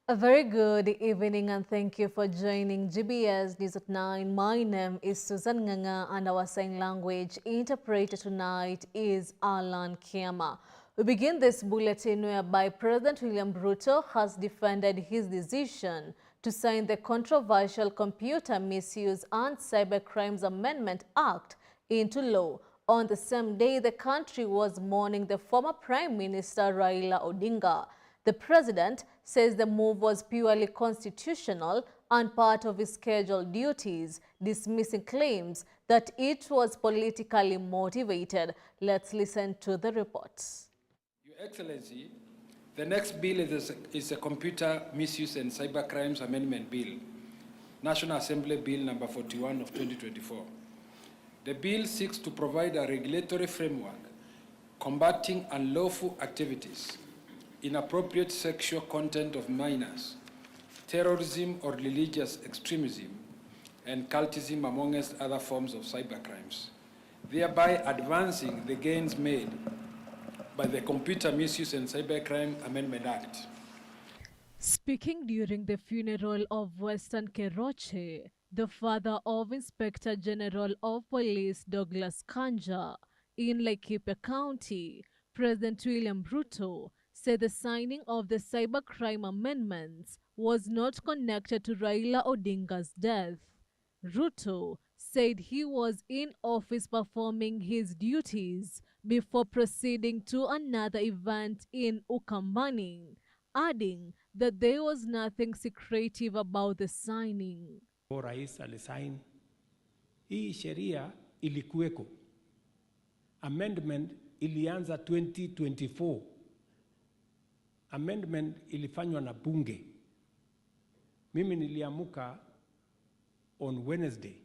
A very good evening and thank you for joining GBS News at 9. My name is Susan Nganga and our sign language interpreter tonight is Alan Kiama. We begin this bulletin whereby President William Ruto has defended his decision to sign the controversial Computer Misuse and Cybercrimes Amendment Act into law. On the same day, the country was mourning the former Prime Minister Raila Odinga. The president says the move was purely constitutional and part of his scheduled duties, dismissing claims that it was politically motivated. Let's listen to the reports. Your Excellency, the next bill is a Computer Misuse and Cybercrimes Amendment Bill, National Assembly Bill number 41 of 2024. The bill seeks to provide a regulatory framework combating unlawful activities, inappropriate sexual content of minors, terrorism or religious extremism, and cultism amongst other forms of cybercrimes, thereby advancing the gains made by the Computer Misuse and Cybercrime Amendment Act. Speaking during the funeral of Western Keroche, the father of Inspector General of Police Douglas Kanja in Laikipia County, President William Ruto said the signing of the cybercrime amendments was not connected to Raila Odinga's death. Ruto said he was in office performing his duties before proceeding to another event in Ukambani, adding that there was nothing secretive about the signing. Rais alisign, hii sheria ilikuweko. Amendment ilianza 2024. Amendment ilifanywa na bunge. Mimi niliamuka on Wednesday.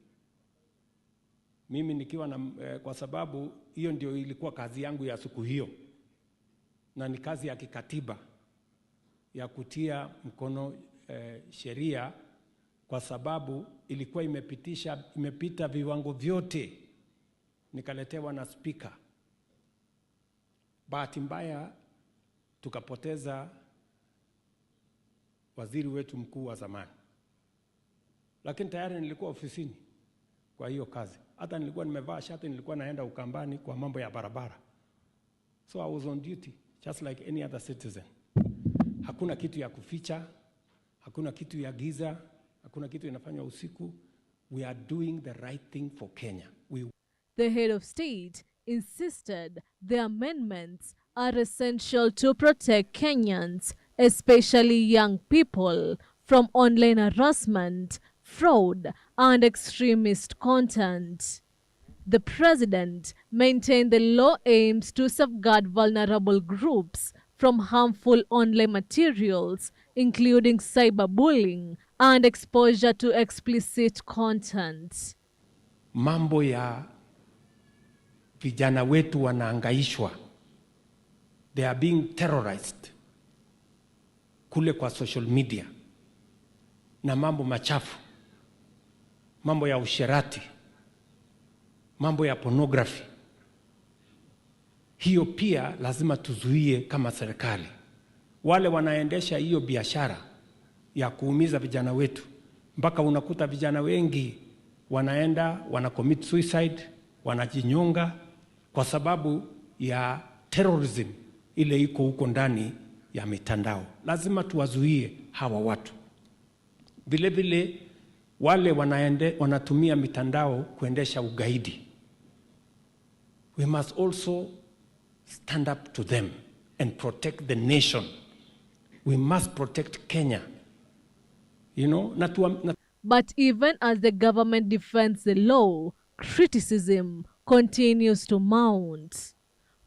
Mimi nikiwa na kwa sababu hiyo ndio ilikuwa kazi yangu ya siku hiyo. Na ni kazi ya kikatiba ya kutia mkono sheria kwa sababu ilikuwa imepita viwango vyote. Nikaletewa na speaker. Bahati mbaya tukapoteza waziri wetu mkuu wa zamani. Lakini tayari nilikuwa ofisini kwa hiyo kazi. Hata nilikuwa nimevaa shati, nilikuwa naenda Ukambani kwa mambo ya barabara. So I was on duty just like any other citizen. Hakuna kitu ya kuficha, hakuna kitu ya giza, hakuna kitu inafanywa usiku. We are doing the right thing for Kenya. The head of state insisted the amendments are essential to protect Kenyans, especially young people, from online harassment, fraud, and extremist content. The president maintained the law aims to safeguard vulnerable groups from harmful online materials, including cyberbullying and exposure to explicit content. Mambo ya vijana wetu wanaangaishwa. They are being terrorized kule kwa social media na mambo machafu, mambo ya usherati, mambo ya pornography. Hiyo pia lazima tuzuie kama serikali. Wale wanaendesha hiyo biashara ya kuumiza vijana wetu, mpaka unakuta vijana wengi wana commit suicide, wanajinyonga kwa sababu ya terrorism ile iko huko ndani ya mitandao. Lazima tuwazuie hawa watu. Vile vile wale wanatumia mitandao kuendesha ugaidi. We must also stand up to them and protect the nation. We must protect Kenya. You know, But even as the government defends the law, criticism continues to mount.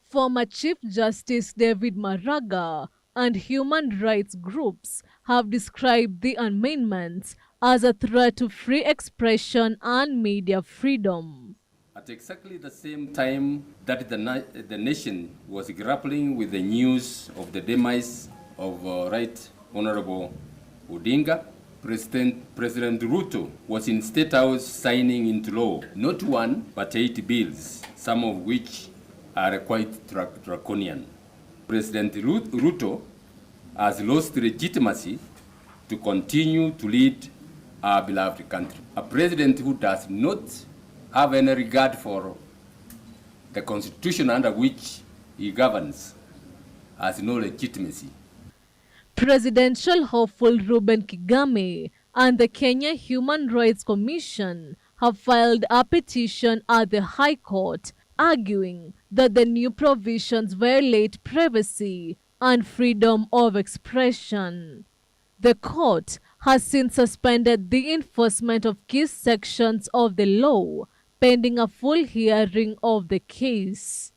Former Chief Justice David Maraga and human rights groups have described the amendments as a threat to free expression and media freedom. At exactly the same time that the nation was grappling with the news of the demise of Right Honorable Odinga, President Ruto was in State House signing into law not one but 8 bills, some of which are quite draconian. President Ruto has lost legitimacy to continue to lead our beloved country. A president who does not have any regard for the constitution under which he governs has no legitimacy. Presidential hopeful Reuben Kigame and the Kenya Human Rights Commission have filed a petition at the High Court arguing that the new provisions violate privacy and freedom of expression. The court has since suspended the enforcement of key sections of the law, pending a full hearing of the case.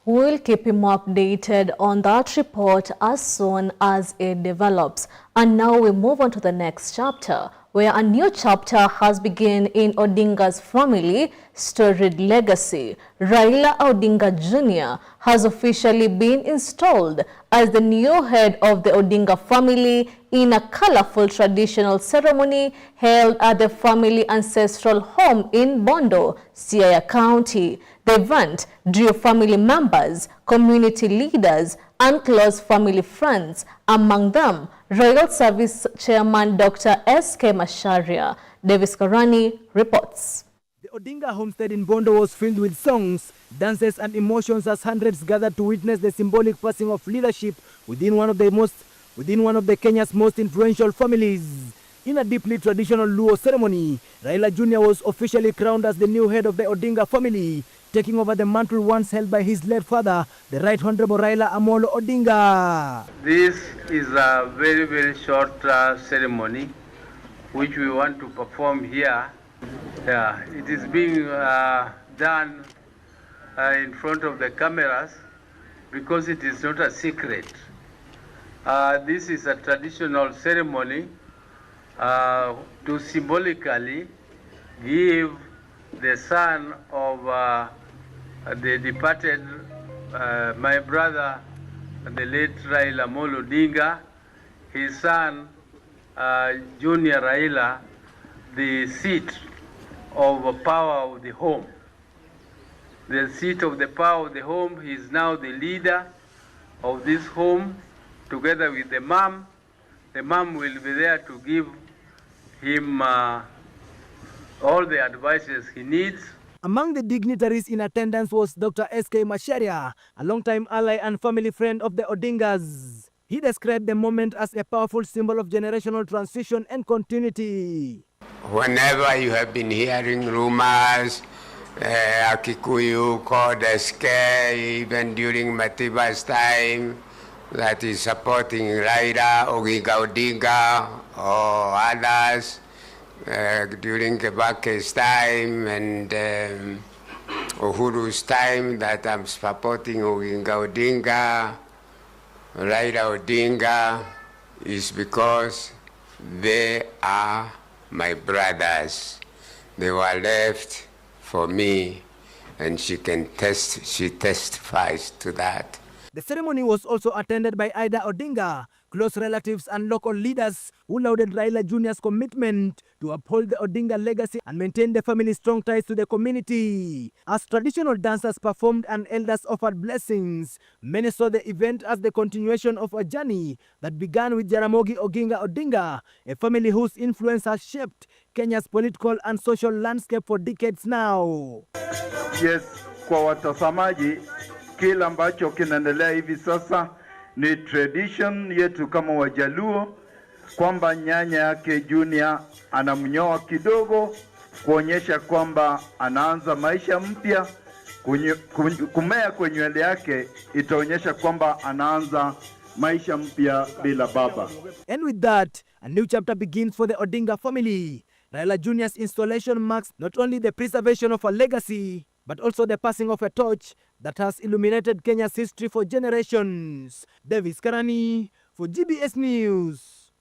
We'll keep him updated on that report as soon as it develops. And now we move on to the next chapter, where a new chapter has begun in Odinga's family storied legacy. Raila Odinga Jr. has officially been installed as the new head of the Odinga family in a colorful traditional ceremony held at the family ancestral home in Bondo, Siaya County. The event drew family members, community leaders, and close family friends, among them Royal Service Chairman Dr. S.K. Masharia. Davis Karani reports. The Odinga homestead in Bondo was filled with songs, dances, and emotions as hundreds gathered to witness the symbolic passing of leadership within one of the Kenya's most influential families. In a deeply traditional Luo ceremony, Raila Jr. was officially crowned as the new head of the Odinga family, taking over the mantle once held by his late father, the Right Honorable Raila Amolo Odinga. This is a very, very short ceremony which we want to perform here. It is being done in front of the cameras because it is not a secret. This is a traditional ceremony to symbolically give the son of the departed, my brother, the late Raila Amolo Odinga, his son, Junior Raila, the seat of power of the home. The seat of the power of the home. He is now the leader of this home, together with the mom. The mom will be there to give him all the advices he needs. Among the dignitaries in attendance was Dr. S.K. Masharia, a longtime ally and family friend of the Odingas. He described the moment as a powerful symbol of generational transition and continuity. Whenever you have been hearing rumors, Akikuyu called SK, even during Matiba's time, that is supporting Raila, Oginga Odinga, or others, during Kebake's time and Uhuru's time, that I'm supporting Oginga Odinga, Raila Odinga, is because they are my brothers. They were left for me, and she testifies to that. The ceremony was also attended by Ida Odinga, close relatives and local leaders who lauded Raila Jr.'s commitment to uphold the Odinga legacy and maintain the family's strong ties to the community. As traditional dancers performed and elders offered blessings, many saw the event as the continuation of a journey that began with Jaramogi Oginga Odinga, a family whose influence has shaped Kenya's political and social landscape for decades now. Yes, kwa watazamaji, kila ambacho kinaendelea hivi sasa ni tradition yetu kama Wajaluo, kwamba nyanya yake Junior anamnyoa kidogo kuonyesha kwamba anaanza maisha mpya. Kumea kwenye nywele yake itaonyesha kwamba anaanza maisha mpya bila baba. And with that, a new chapter begins for the Odinga family. Raila Jr.'s installation marks not only the preservation of a legacy, but also the passing of a torch that has illuminated Kenya's history for generations. Davis Karani for GBS News.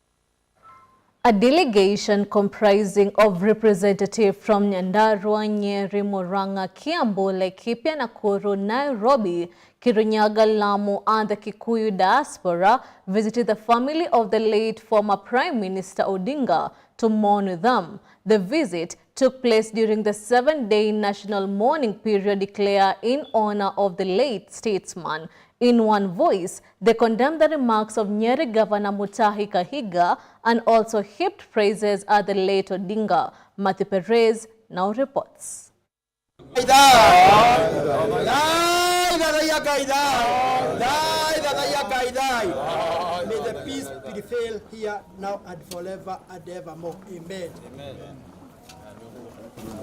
A delegation comprising of representatives from Nyandarua, Nyeri, Murang'a, Kiambu, Laikipia, Nakuru, Nairobi, Kirinyaga, Lamu, and the Kikuyu diaspora visited the family of the late former Prime Minister Odinga to mourn them. The visit took place during the 7-day national mourning period declared in honor of the late statesman. In one voice, they condemned the remarks of Nyeri Governor Mutahi Kahiga and also heaped praises at the late Odinga. Matthew Perez now reports. May the peace prevail here now and forever and evermore. Amen.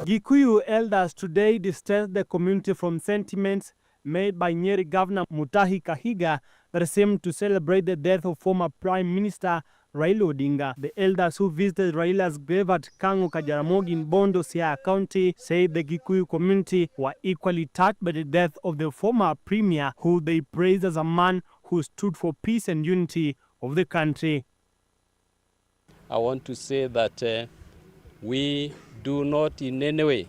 Gikuyu elders today distanced the community from sentiments made by Nyeri Governor Mutahi Kahiga that seemed to celebrate the death of former Prime Minister Raila Odinga. The elders who visited Raila's grave at Kango Kajaramogi in Bondo, Siaya County, said the Gikuyu community were equally touched by the death of the former premier, who they praised as a man who stood for peace and unity of the country. I want to say that we do not in any way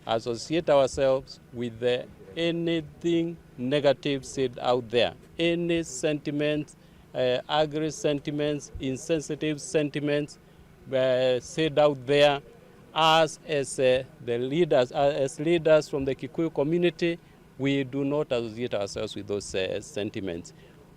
associate ourselves with anything negative said out there. Any sentiments, angry sentiments, insensitive sentiments said out there. As the leaders, as leaders from the Kikuyu community, we do not associate ourselves with those sentiments.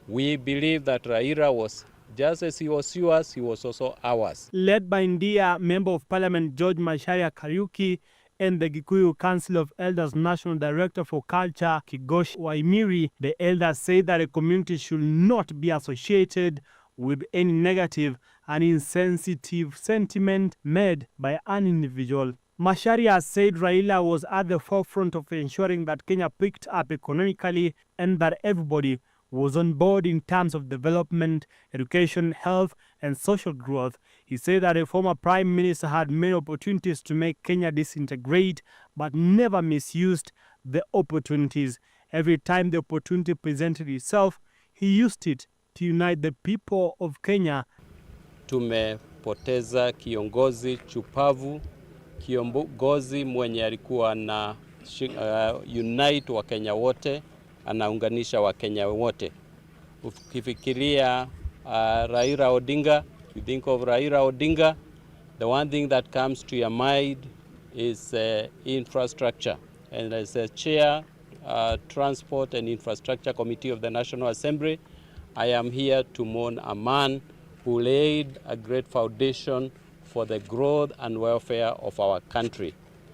We believe that Raila was, just as he was yours, he was also ours. Led by India Member of Parliament George Macharia Kariuki and the Gikuyu Council of Elders National Director for Culture Kigoshi Waimiri, the elders say that a community should not be associated with any negative and insensitive sentiment made by an individual. Macharia said Raila was at the forefront of ensuring that Kenya picked up economically and that everybody was on board in terms of development, education, health, and social growth. He said that a former prime minister had many opportunities to make Kenya disintegrate, but never misused the opportunities. Every time the opportunity presented itself, he used it to unite the people of Kenya. Tumepoteza kiongozi chupavu, kiongozi mwenye alikuwa na unite wa Kenya wote, anaunganisha wa Kenya wote. Ukifikiria Raila Odinga, you think of Raila Odinga, the one thing that comes to your mind is infrastructure. And as a chair, Transport and Infrastructure Committee of the National Assembly, I am here to mourn a man who laid a great foundation for the growth and welfare of our country.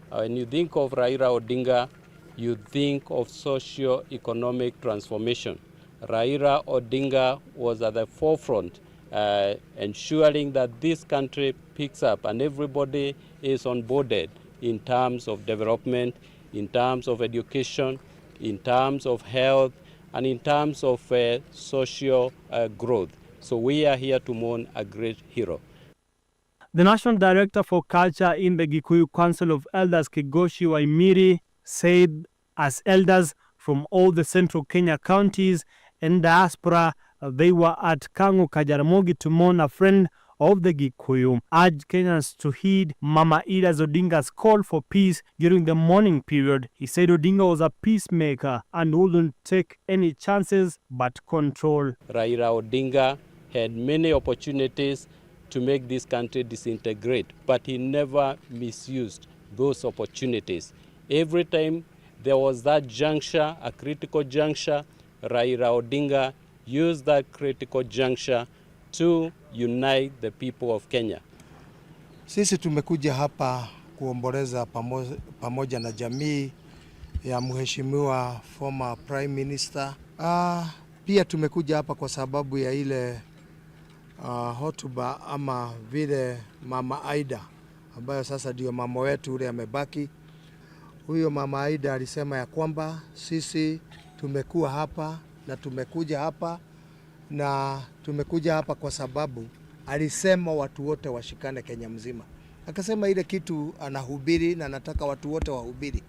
When you think of Raila Odinga, you think of socio-economic transformation. Raila Odinga was at the forefront, ensuring that this country picks up and everybody is onboarded in terms of development, in terms of education, in terms of health, and in terms of social growth. So we are here to mourn a great hero. The National Director for Culture in the Gikuyu Council of Elders, Kigoshi Waimiri, said as elders from all the central Kenya counties and diaspora, they were at Kango Kajaramogi to mourn a friend of the Gikuyu. Urged Kenyans to heed Mama Ida Odinga's call for peace during the mourning period. He said Odinga was a peacemaker and wouldn't take any chances but control. Raila Odinga had many opportunities to make this country disintegrate, but he never misused those opportunities. Every time there was that juncture, a critical juncture, Raila Odinga used that critical juncture to unite the people of Kenya. Sisi tumekuja hapa kuomboleza pamoja na jamii ya mheshimiwa former prime minister. Pia tumekuja hapa kwa sababu ya ile hotuba ama vile Mama Aida ambayo sasa ndio mama wetu ule amebaki. Huyo Mama Aida alisema ya kwamba sisi tumekuwa hapa na tumekuja hapa kwa sababu alisema watu wote washikane Kenya mzima. Akasema ile kitu anahubiri na anataka watu wote wahubiri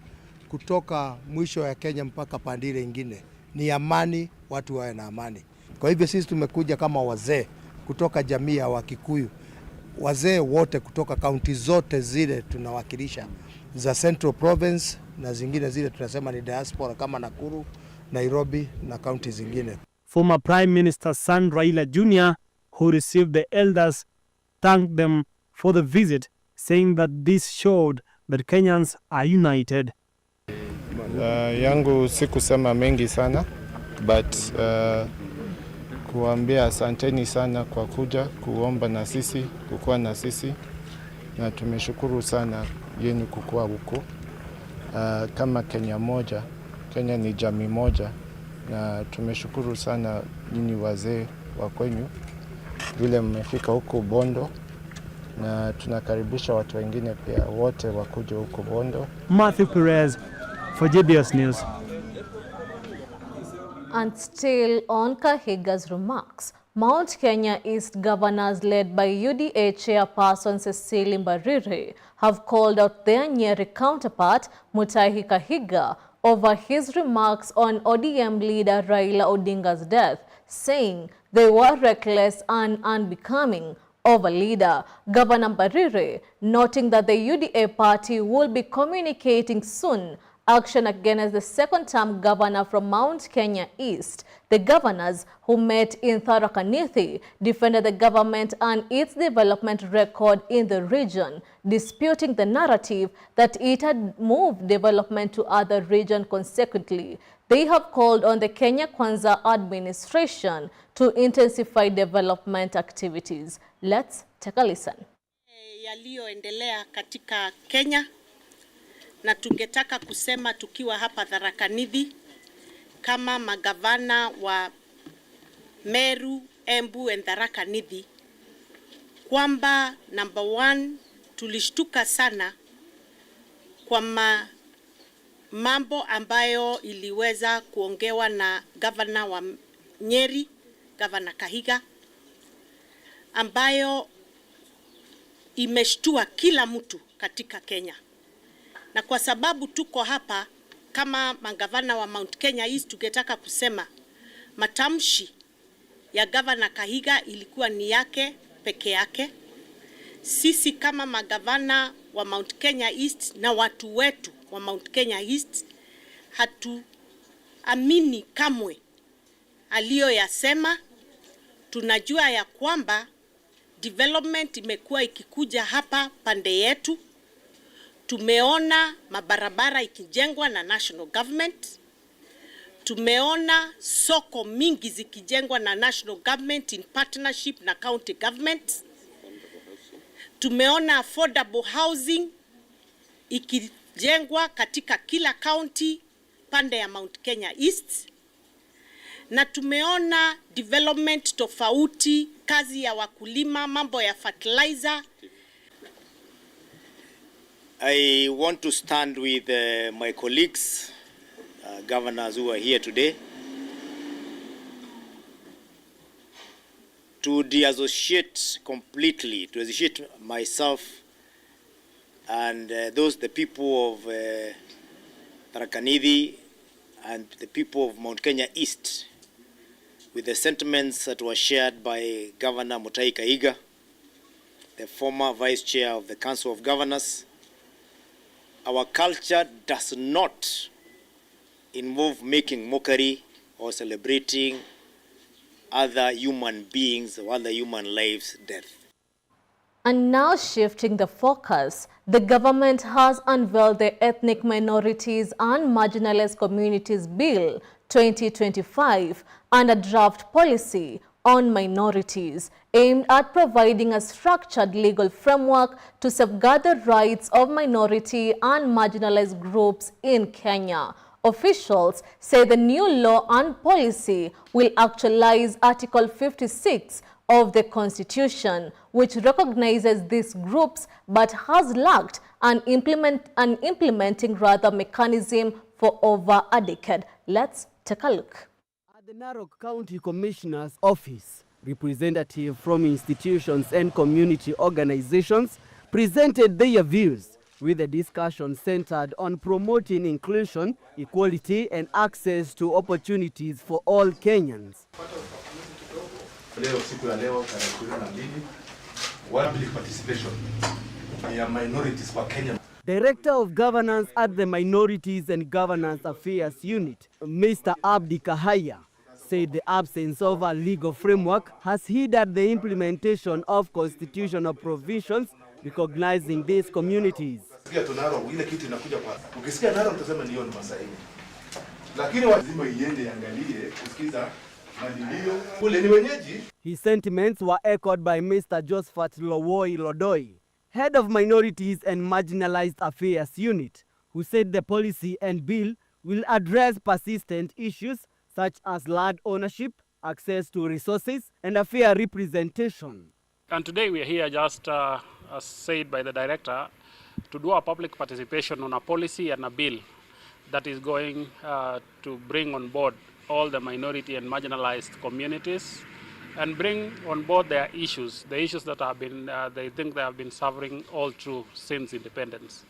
kutoka mwisho ya Kenya mpaka pandile ingine ni amani, watu wawe na amani. Kwa hivyo sisi tumekuja kama wazee kutoka jamii ya Wakikuyu, wazee wote kutoka kaunti zote zile tunawakilisha za Central Province na zingine zile tunasema ni diaspora kama Nakuru Nairobi na kaunti zingine. Former Prime Minister's son Raila Jr., who received the elders, thanked them for the visit, saying that this showed that Kenyans are united. Yangu si kusema mengi sana, but kuambia asanteni sana kwa kuja kuomba na sisi, kukua na sisi, na tumeshukuru sana yenu kukua huko. Kama Kenya moja, Kenya ni jamii moja, na tumeshukuru sana nyinyi wazee wa kwenyu vile mmefika huko Bondo, na tunakaribisha watu wengine pia wote wakuja huko Bondo. Matthew Perez for GBS News. And still on Kahiga's remarks, Mount Kenya East governors led by UDA chairperson Cecily Mbarire have called out their Nyeri counterpart Mutahi Kahiga over his remarks on ODM leader Raila Odinga's death, saying they were reckless and unbecoming of a leader. Governor Mbarire noting that the UDA party will be communicating soon action against the second-term governor from Mount Kenya East. The governors who met in Tharaka Nithi defended the government and its development record in the region, disputing the narrative that it had moved development to other regions consequently. They have called on the Kenya Kwanza administration to intensify development activities. Let's take a listen. Yaliyoendelea katika Kenya, na tungetaka kusema tukiwa hapa Tharaka Nithi kama magavana wa Meru, Embu and Tharaka Nithi kwamba number one, tulishtuka sana kwa mambo ambayo iliweza kuongewa na gavana wa Nyeri, Gavana Kahiga, ambayo imeshtua kila mtu katika Kenya. Na kwa sababu tuko hapa kama magavana wa Mount Kenya East, tungetaka kusema matamshi ya Gavana Kahiga ilikuwa ni yake peke yake. Sisi kama magavana wa Mount Kenya East na watu wetu wa Mount Kenya East hatuamini kamwe aliyoyasema. Tunajua ya kwamba development imekuwa ikikuja hapa pande yetu. Tumeona mabarabara ikijengwa na national government. Tumeona soko mingi zikijengwa na national government in partnership na county government. Tumeona affordable housing ikijengwa katika kila county pande ya Mount Kenya East. Na tumeona development tofauti, kazi ya wakulima, mambo ya fertilizer. I want to stand with my colleagues, governors who are here today, to deassociate completely, to associate myself and the people of Tharaka Nithi and the people of Mount Kenya East with the sentiments that were shared by Governor Mutahi Kahiga, the former Vice Chair of the Council of Governors. Our culture does not involve making mockery or celebrating other human beings or other human lives' death. And now shifting the focus, the government has unveiled the Ethnic Minorities and Marginalized Communities Bill 2025 and a draft policy on minorities aimed at providing a structured legal framework to safeguard the rights of minority and marginalized groups in Kenya. Officials say the new law and policy will actualize Article 56 of the Constitution, which recognizes these groups but has lacked an implementing mechanism for over a decade. Let's take a look. At the Narok County Commissioner's Office, representatives from institutions and community organizations presented their views, with the discussion centered on promoting inclusion, equality, and access to opportunities for all Kenyans. Director of Governance at the Minorities and Governance Affairs Unit, Mr. Abdi Kahaya, said the absence of a legal framework has hindered the implementation of constitutional provisions recognizing these communities. His sentiments were echoed by Mr. Josephat Lowoi Lodoi, head of Minorities and Marginalized Affairs Unit, who said the policy and bill will address persistent issues such as land ownership, access to resources, and a fair representation. And today we are here just, as said by the director, to do a public participation on a policy and a bill that is going to bring on board all the minority and marginalized communities and bring on board their issues, the issues that have been, they think they have been suffering all through since independence.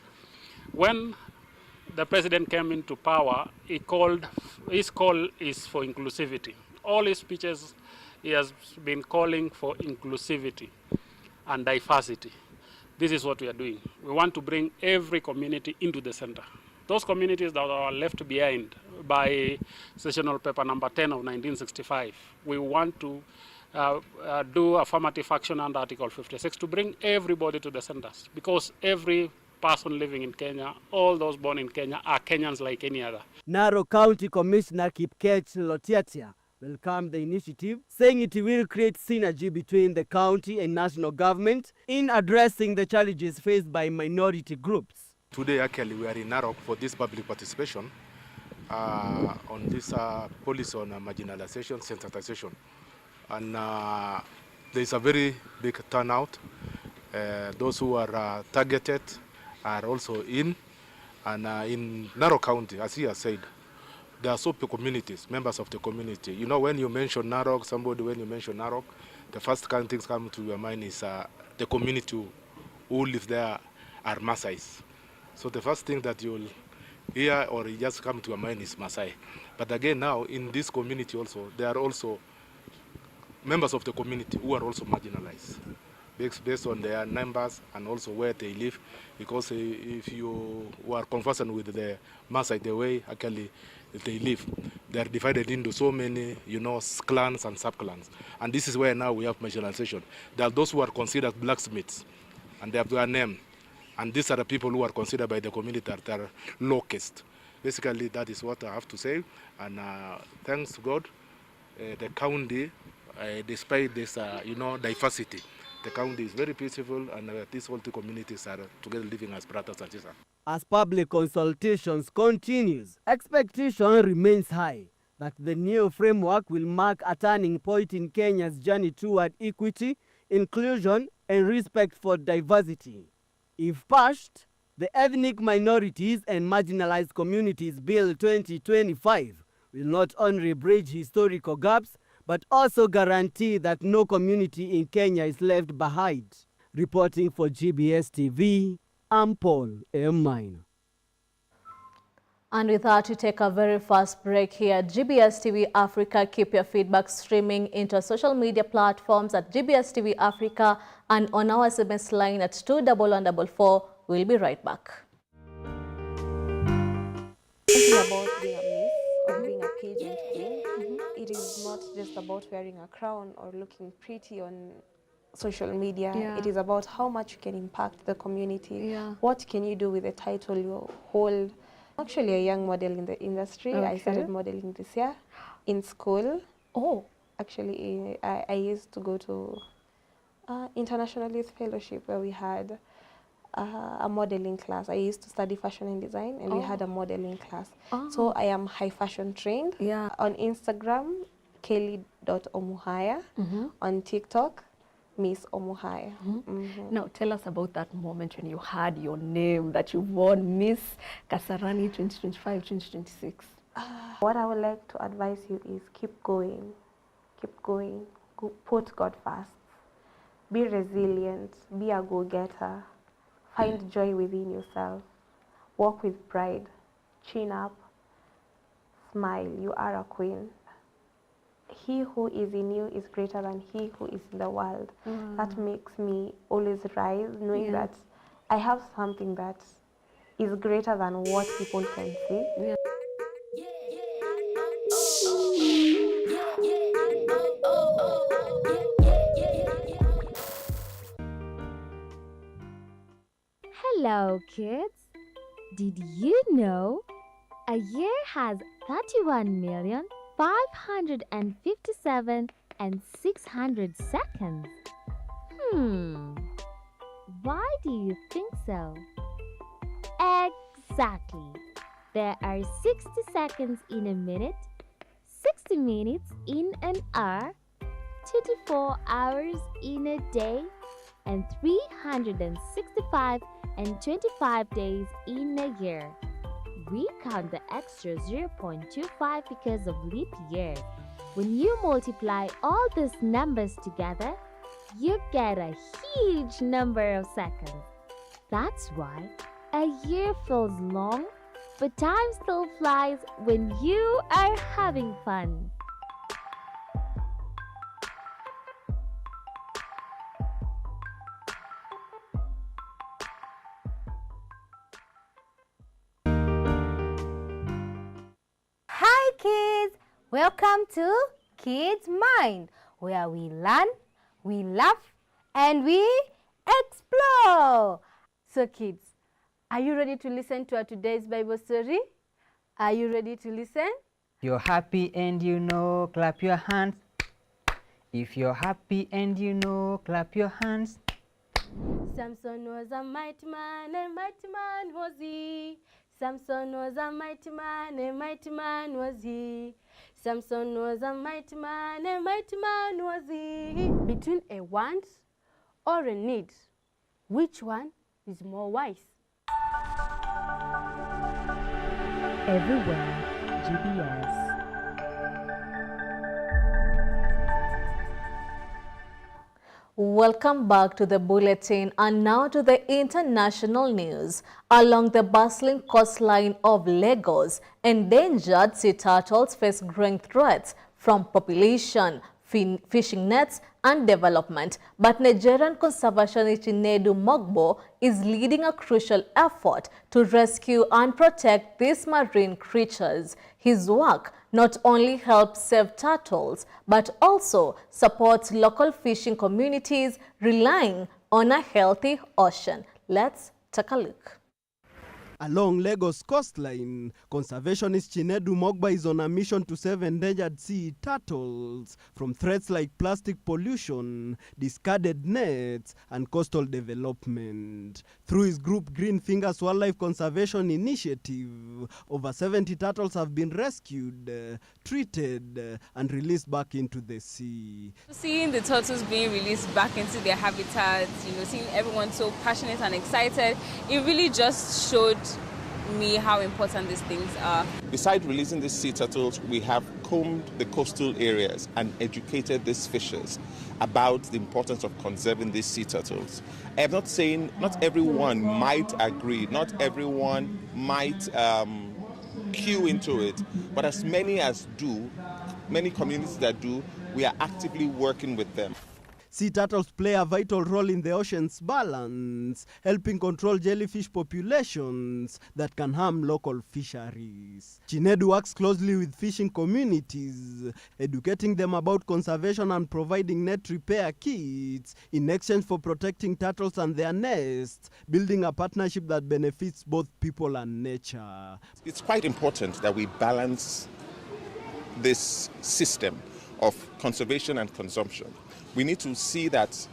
When the president came into power, his call is for inclusivity. All his speeches, he has been calling for inclusivity and diversity. This is what we are doing. We want to bring every community into the center. Those communities that are left behind by Sessional Paper number 10 of 1965, we want to do affirmative action under Article 56 to bring everybody to the centers, because every person living in Kenya, all those born in Kenya, are Kenyans like any other. Narok County Commissioner Kipkech Lotiatia welcomed the initiative, saying it will create synergy between the county and national government in addressing the challenges faced by minority groups. Today, actually, we are in Narok for this public participation on this policy on marginalization, sensitization. And there is a very big turnout. Those who are targeted are also in. And in Narok County, as he has said, there are so few communities, members of the community. You know, when you mention Narok, when you mention Narok, the first things come to your mind is the community who live there are Maasais. So the first thing that you'll hear or just come to your mind is Maasai. But again, now in this community also, there are also members of the community who are also marginalized based on their numbers and also where they live. Because if you are conversant with the Maasai, the way actually they live, they are divided into so many, clans and sub-clans. And this is where now we have marginalization. There are those who are considered blacksmiths, and they have their name. And these are the people who are considered by the community that are lowest. Basically, that is what I have to say. And thanks to God, the county, despite this, diversity, the county is very peaceful, and these whole two communities are together living as brothers and sisters. As public consultations continues, expectation remains high that the new framework will mark a turning point in Kenya's journey toward equity, inclusion, and respect for diversity. If passed, the Ethnic Minorities and Marginalized Communities Bill 2025 will not only bridge historical gaps, but also guarantee that no community in Kenya is left behind. Reporting for GBS TV, I'm Paul M. Minor. And with that, we take a very fast break here. GBS TV Africa, keep your feedback streaming into social media platforms at GBS TV Africa and on our SMS line at 21144. We'll be right back. About being a miss or being a pageant queen, it is not just about wearing a crown or looking pretty on social media. It is about how much you can impact the community. What can you do with the title you hold? Actually a young model in the industry. I started modeling this year in school. Actually I used to go to International Youth Fellowship where we had a modeling class. I used to study fashion and design, and we had a modeling class. So I am high fashion trained. On Instagram, kelly.omuhaya. On TikTok, Miss Omuhaya. Now tell us about that moment when you had your name that you won Miss Kasarani 2025-2026. What I would like to advise you is keep going. Keep going. Put God first. Be resilient. Be a go-getter. Find joy within yourself. Walk with pride. Chin up. Smile. You are a queen. He who is in you is greater than he who is in the world. That makes me always rise, knowing that I have something that is greater than what people can see. Yeah. Hello, kids. Did you know a year has 31,557,600 seconds? Why do you think so? Exactly. There are 60 seconds in a minute, 60 minutes in an hour, 24 hours in a day, and 365 and 25 days in a year. We count the extra 0.25 because of leap year. When you multiply all these numbers together, you get a huge number of seconds. That's why a year feels long, but time still flies when you are having fun. Hi kids! Welcome to Kids Mind, where we learn, we laugh, and we explore. So kids, are you ready to listen to our today's Bible story? Are you ready to listen? You're happy and you know, clap your hands. If you're happy and you know, clap your hands. Samson was a mighty man was he. Samson was a mighty man was he. Samson was a mighty man was he. Between a want or a need, which one is more wise? Everywhere, GBS. Welcome back to the bulletin, and now to the international news. Along the bustling coastline of Lagos, endangered sea turtles face growing threats from population, fishing nets, and development. But Nigerian conservationist Chinedu Mogbo is leading a crucial effort to rescue and protect these marine creatures. His work not only helps save turtles, but also supports local fishing communities relying on a healthy ocean. Let's take a look. Along Lagos coastline, conservationist Chinedu Mogba is on a mission to save endangered sea turtles from threats like plastic pollution, discarded nets, and coastal development. Through his group Green Fingers Wildlife Conservation Initiative, over 70 turtles have been rescued, treated, and released back into the sea. Seeing the turtles being released back into their habitats, seeing everyone so passionate and excited, it really just showed me how important these things are. Besides releasing these sea turtles, we have combed the coastal areas and educated these fishers about the importance of conserving these sea turtles. I am not saying not everyone might agree, not everyone might cue into it, but as many as do, many communities that do, we are actively working with them. Sea turtles play a vital role in the ocean's balance, helping control jellyfish populations that can harm local fisheries. Chinedu works closely with fishing communities, educating them about conservation and providing net repair kits in exchange for protecting turtles and their nests, building a partnership that benefits both people and nature. It's quite important that we balance this system of conservation and consumption. We need to see that,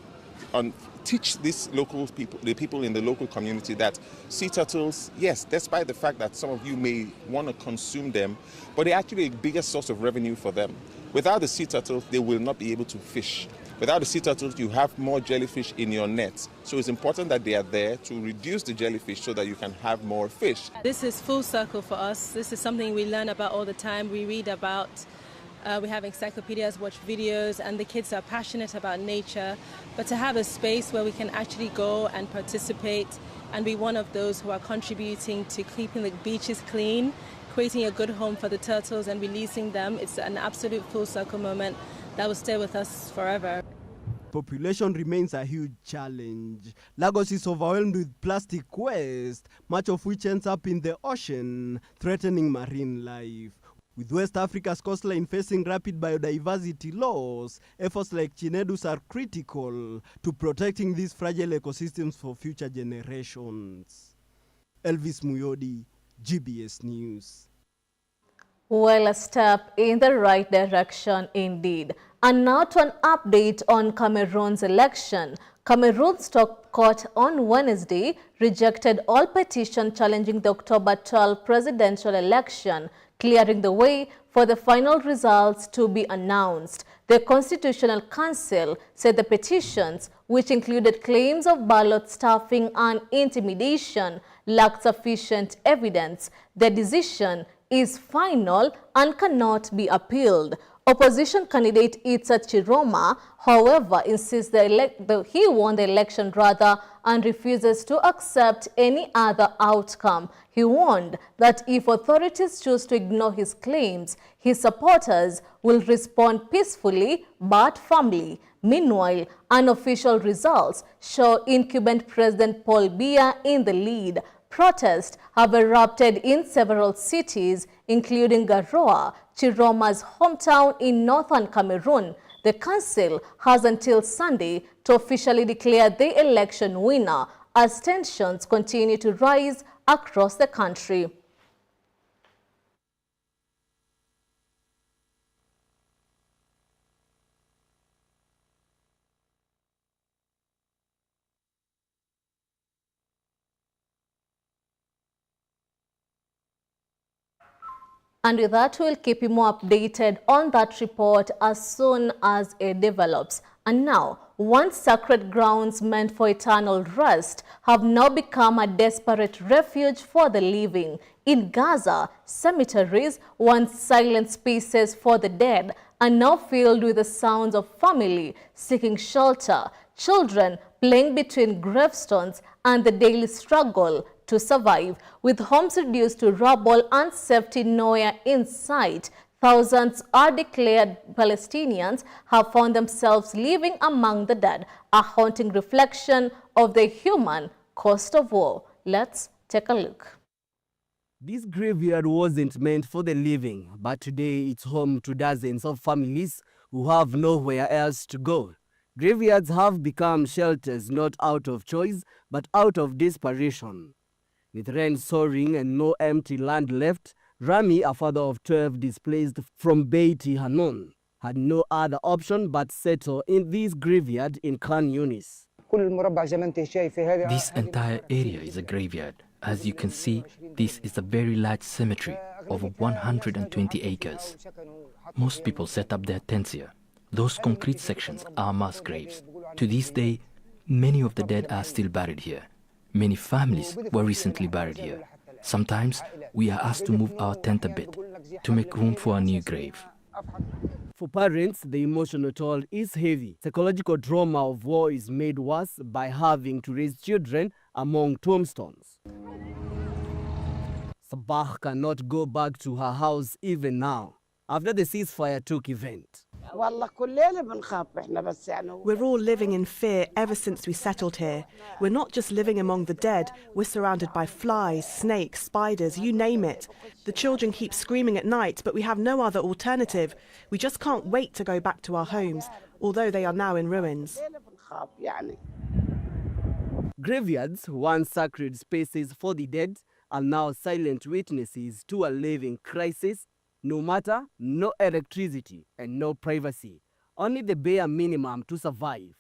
teach these local people, the people in the local community, that sea turtles, yes, despite the fact that some of you may want to consume them, but they're actually a bigger source of revenue for them. Without the sea turtles, they will not be able to fish. Without the sea turtles, you have more jellyfish in your nets. So it's important that they are there to reduce the jellyfish so that you can have more fish. This is full circle for us. This is something we learn about all the time. We read about. We have encyclopedias, watch videos, and the kids are passionate about nature. But to have a space where we can actually go and participate and be one of those who are contributing to keeping the beaches clean, creating a good home for the turtles and releasing them, it's an absolute full circle moment that will stay with us forever. population remains a huge challenge. Lagos is overwhelmed with plastic waste, much of which ends up in the ocean, threatening marine life. With West Africa's coastline facing rapid biodiversity loss, efforts like Chinedu's are critical to protecting these fragile ecosystems for future generations. Elvis Muyodi, GBS News. Well, a step in the right direction indeed. And now to an update on Cameroon's election. Cameroon's top court on Wednesday rejected all petitions challenging the October 12 presidential election, clearing the way for the final results to be announced. The Constitutional Council said the petitions, which included claims of ballot stuffing and intimidation, lacked sufficient evidence. The decision is final and cannot be appealed. Opposition candidate Itza Chiroma, however, insists he won the election and refuses to accept any other outcome. He warned that if authorities choose to ignore his claims, his supporters will respond peacefully but firmly. Meanwhile, unofficial results show incumbent President Paul Biya in the lead. Protests have erupted in several cities, including Garoua, Chiroma's hometown in northern Cameroon. The council has until Sunday to officially declare the election winner as tensions continue to rise across the country. And with that, we'll keep you more updated on that report as soon as it develops. And now, once sacred grounds meant for eternal rest have now become a desperate refuge for the living. In Gaza, cemeteries, once silent spaces for the dead, are now filled with the sounds of family seeking shelter, children playing between gravestones, and the daily struggle to survive. With homes reduced to rubble and safety nowhere in sight, thousands are declared Palestinians have found themselves living among the dead, a haunting reflection of the human cost of war. Let's take a look. This graveyard wasn't meant for the living, but today it's home to dozens of families who have nowhere else to go. Graveyards have become shelters not out of choice, but out of desperation. With rent soaring and no empty land left, Rami, a father of 12 displaced from Beiti Hanon, had no other option but settle in this graveyard in Khan Yunis. This entire area is a graveyard. As you can see, this is a very large cemetery of 120 acres. Most people set up their tents here. Those concrete sections are mass graves. To this day, many of the dead are still buried here. Many families were recently buried here. Sometimes we are asked to move our tent a bit to make room for a new grave. For parents, the emotional toll is heavy. Psychological trauma of war is made worse by having to raise children among tombstones. Sabah cannot go back to her house even now, after the ceasefire took effect. We're all living in fear ever since we settled here. We're not just living among the dead, we're surrounded by flies, snakes, spiders, you name it. The children keep screaming at night, but we have no other alternative. We just can't wait to go back to our homes, although they are now in ruins. Graveyards, once sacred spaces for the dead, are now silent witnesses to a living crisis. No matter, no electricity and no privacy, only the bare minimum to survive.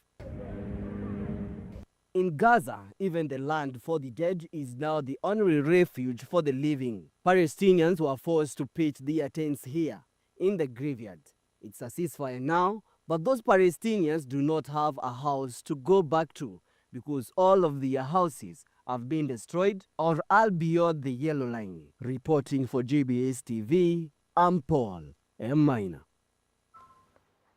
In Gaza, even the land for the dead is now the only refuge for the living. Palestinians were forced to pitch their tents here, in the graveyard. It's a ceasefire now, but those Palestinians do not have a house to go back to because all of their houses have been destroyed or are beyond the yellow line. Reporting for GBS TV, I'm Paul Minor.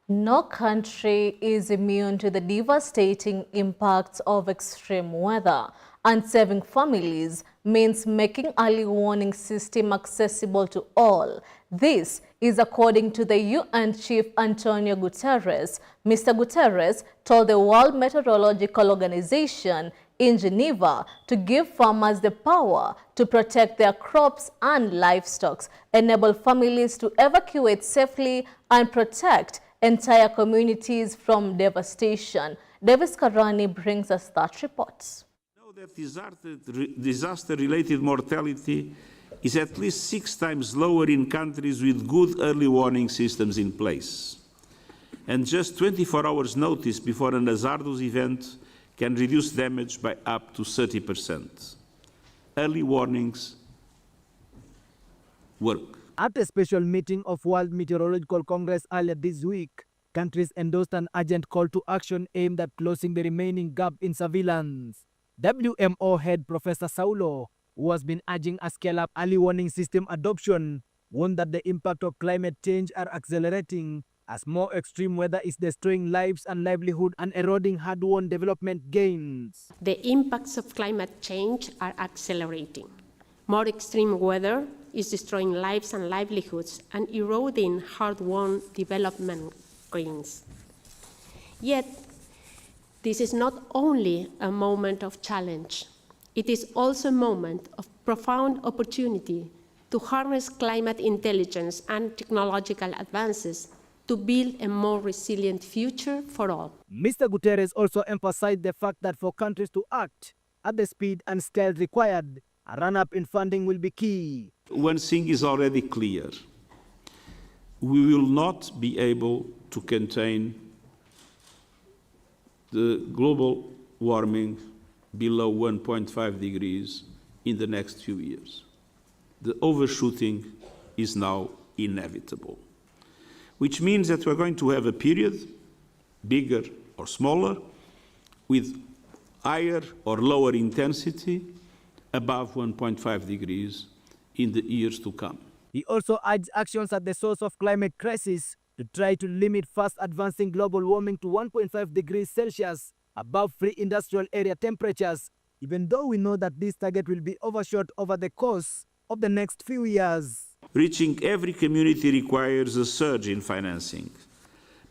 No country is immune to the devastating impacts of extreme weather, and saving families means making early warning system accessible to all. This is according to the UN Chief Antonio Guterres. Mr. Guterres told the World Meteorological Organization in Geneva to give farmers the power to protect their crops and livestock, enable families to evacuate safely, and protect entire communities from devastation. Davis Karani brings us that report. That disaster-related mortality is at least 6 times lower in countries with good early warning systems in place. And just 24 hours notice before an hazardous event can reduce damage by up to 30%. Early warnings work. At a special meeting of World Meteorological Congress earlier this week, countries endorsed an urgent call to action aimed at closing the remaining gap in surveillance. WMO head Professor Saulo, who has been urging a scale-up early warning system adoption, warned that the impact of climate change are accelerating as more extreme weather is destroying lives and livelihood and eroding hard-won development gains. The impacts of climate change are accelerating. More extreme weather is destroying lives and livelihoods and eroding hard-won development gains. Yet, this is not only a moment of challenge, it is also a moment of profound opportunity to harness climate intelligence and technological advances to build a more resilient future for all. Mr. Guterres also emphasized the fact that for countries to act at the speed and scale required, a run-up in funding will be key. One thing is already clear. We will not be able to contain the global warming below 1.5 degrees in the next few years. The overshooting is now inevitable, which means that we're going to have a period, bigger or smaller, with higher or lower intensity above 1.5 degrees in the years to come. He also urged actions at the source of climate crisis to try to limit fast advancing global warming to 1.5 degrees Celsius above pre-industrial area temperatures, even though we know that this target will be overshot over the course of the next few years. Reaching every community requires a surge in financing,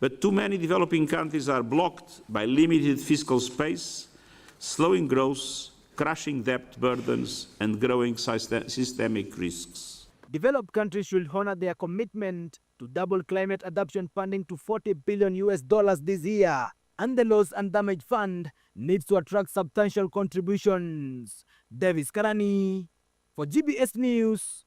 but too many developing countries are blocked by limited fiscal space, slowing growth, crushing debt burdens, and growing systemic risks. Developed countries should honor their commitment to double climate adaptation funding to $40 billion this year, and the Loss and Damage Fund needs to attract substantial contributions. Davis Karani for GBS News.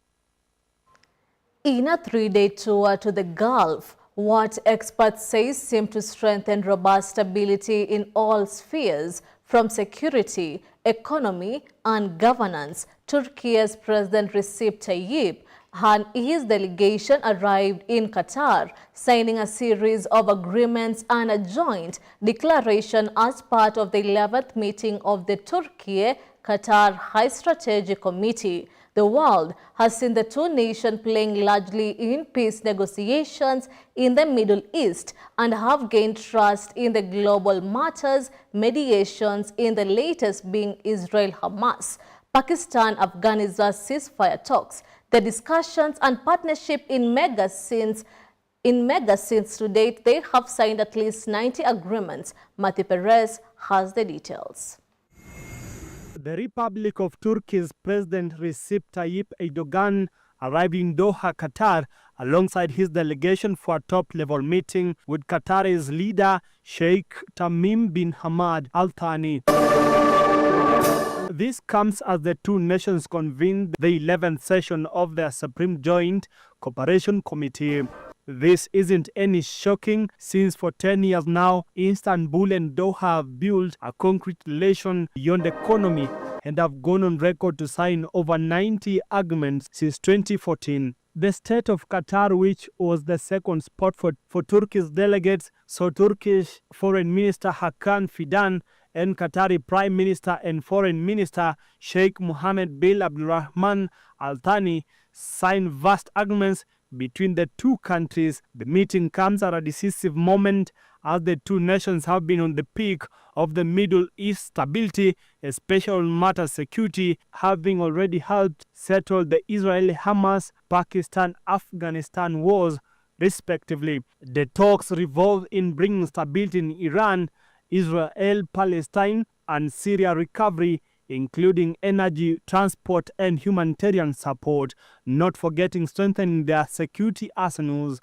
In a 3-day tour to the Gulf, what experts say seem to strengthen robust stability in all spheres, from security, economy, and governance. Turkey's President Recep Tayyip and his delegation arrived in Qatar, signing a series of agreements and a joint declaration as part of the 11th meeting of the Turkey-Qatar High Strategic Committee. The world has seen the two nations playing largely in peace negotiations in the Middle East and have gained trust in the global matters mediations, in the latest being Israel-Hamas, Pakistan-Afghanistan ceasefire talks. The discussions and partnership in mega scenes to date, they have signed at least 90 agreements. Matthew Perez has the details. The Republic of Turkey's President Recep Tayyip Erdogan arrived in Doha, Qatar, alongside his delegation for a top-level meeting with Qatar's leader, Sheikh Tamim bin Hamad Al Thani. This comes as the two nations convened the 11th session of their Supreme Joint Cooperation Committee. This isn't any shocking, since for 10 years now, Istanbul and Doha have built a concrete relation beyond economy and have gone on record to sign over 90 agreements since 2014. The state of Qatar, which was the second spot for Turkey's delegates, saw Turkish Foreign Minister Hakan Fidan and Qatari Prime Minister and Foreign Minister Sheikh Mohammed bin Abdulrahman Al Thani sign vast agreements between the two countries. The meeting comes at a decisive moment as the two nations have been on the peak of the Middle East stability, especially on matters security, having already helped settle the Israeli-Hamas, Pakistan-Afghanistan wars, respectively. The talks revolve in bringing stability in Iran, Israel, Palestine, and Syria recovery, including energy, transport, and humanitarian support, not forgetting strengthening their security arsenals.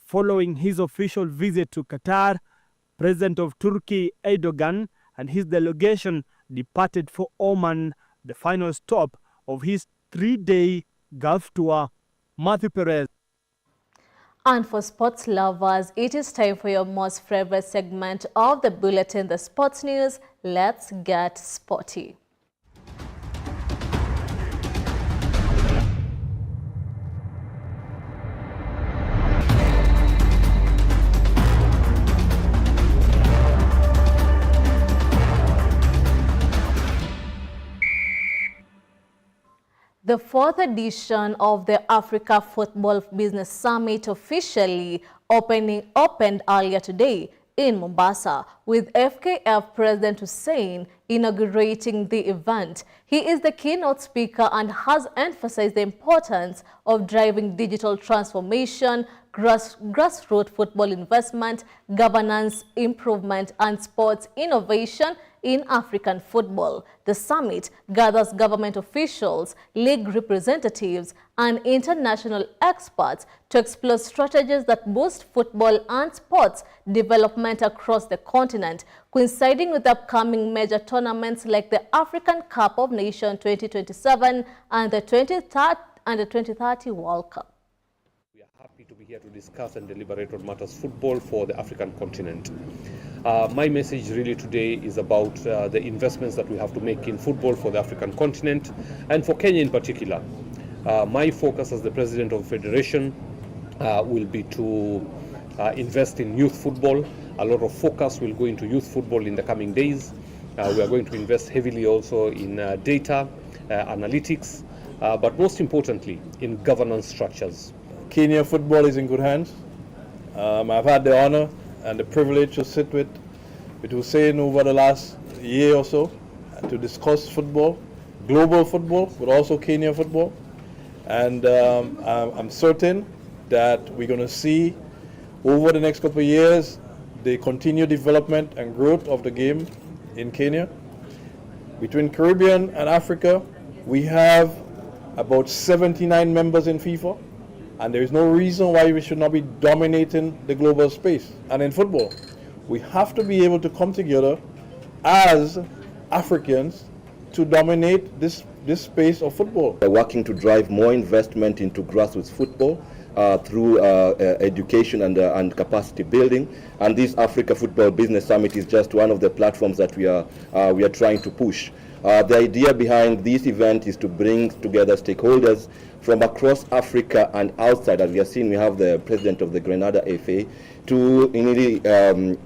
Following his official visit to Qatar, President of Turkey Erdogan and his delegation departed for Oman, the final stop of his 3-day Gulf tour. Matthew Perez. And for sports lovers, it is time for your most favorite segment of the bulletin, the sports news. Let's get sporty. The fourth edition of the Africa Football Business Summit officially opened earlier today in Mombasa, with FKF President Hussein inaugurating the event. He is the keynote speaker and has emphasized the importance of driving digital transformation, grassroots football investment, governance improvement, and sports innovation in African football. The summit gathers government officials, league representatives, and international experts to explore strategies that boost football and sports development across the continent, coinciding with upcoming major tournaments like the African Cup of Nations 2027 and the 2030 World Cup. Happy to be here to discuss and deliberate on matters football for the African continent. My message really today is about the investments that we have to make in football for the African continent and for Kenya in particular. My focus as the president of the federation will be to invest in youth football. A lot of focus will go into youth football in the coming days. We are going to invest heavily also in data, analytics, but most importantly in governance structures. Kenya football is in good hands. I've had the honor and the privilege to sit with Hussein over the last year or so to discuss football, global football, but also Kenya football. And I'm certain that we're going to see over the next couple of years the continued development and growth of the game in Kenya. Between Caribbean and Africa, we have about 79 members in FIFA. And there is no reason why we should not be dominating the global space. And in football, we have to be able to come together as Africans to dominate this space of football. We're working to drive more investment into grassroots football through education and capacity building. And this Africa Football Business Summit is just one of the platforms that we are trying to push. The idea behind this event is to bring together stakeholders from across Africa and outside. As we have seen, we have the president of the Grenada FA to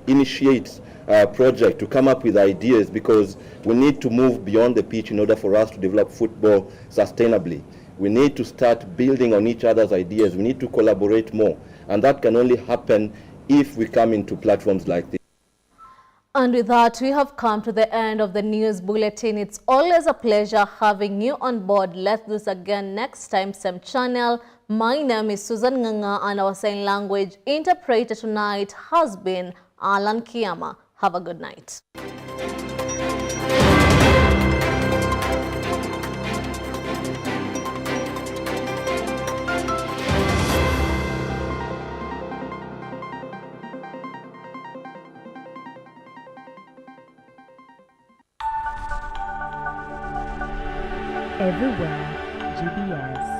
initiate a project to come up with ideas, because we need to move beyond the pitch in order for us to develop football sustainably. We need to start building on each other's ideas. We need to collaborate more, and that can only happen if we come into platforms like this. And with that, we have come to the end of the news bulletin. It's always a pleasure having you on board. Let's do this again next time, same channel. My name is Susan Nganga, and our sign language interpreter tonight has been Alan Kiama. Have a good night. Everywhere, GBS.